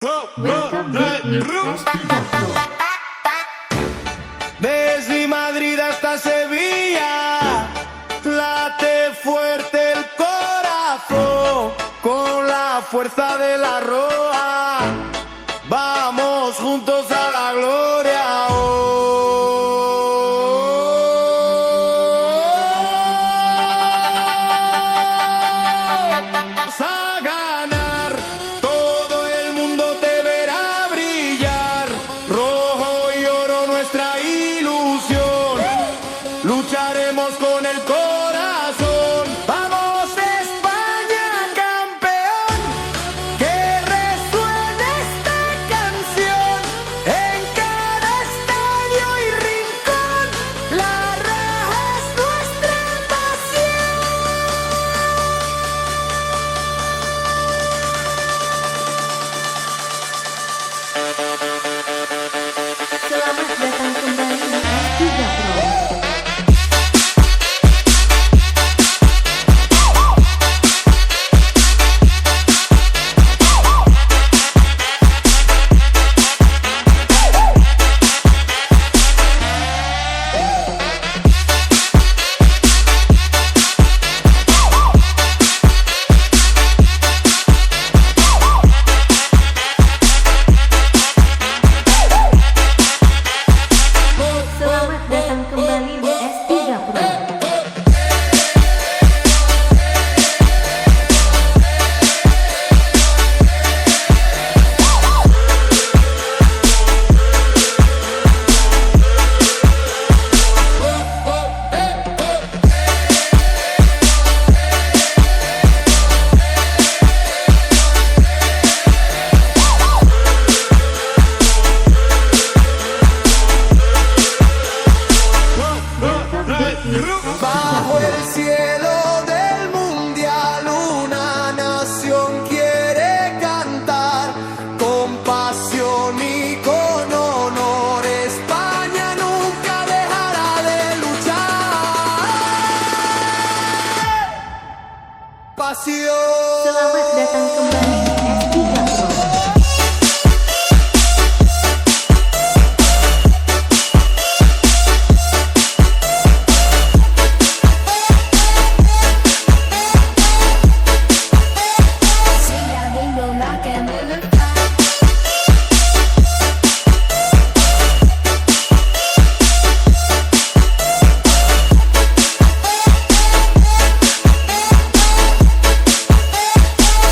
Welcome back with S3 Pro. Desde Madrid hasta Sevilla, late fuerte el corazón, con la fuerza de la roa, vamos juntos a la gloria. Vamos a ganar, todo el mundo te verá brillar, rojo y oro nuestra ilusión, lucharemos con el corazón. Vamos España campeón, que resuene esta canción en cada estadio y rincón, la raja es nuestra pasión. Selamat datang kembali di S3 Pro. Selamat datang kembali di S3 Pro. Bajo el cielo del mundial una nación quiere cantar con pasión y con honor. España nunca dejará de luchar. Pasión. Selamat datang kembali di S3 Pro.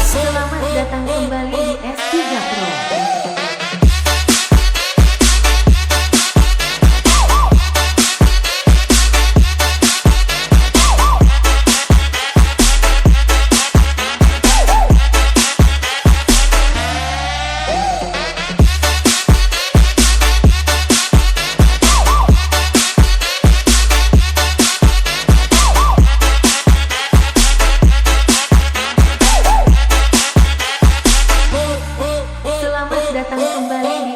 Selamat datang kembali di S3 Pro. Selamat datang kembali di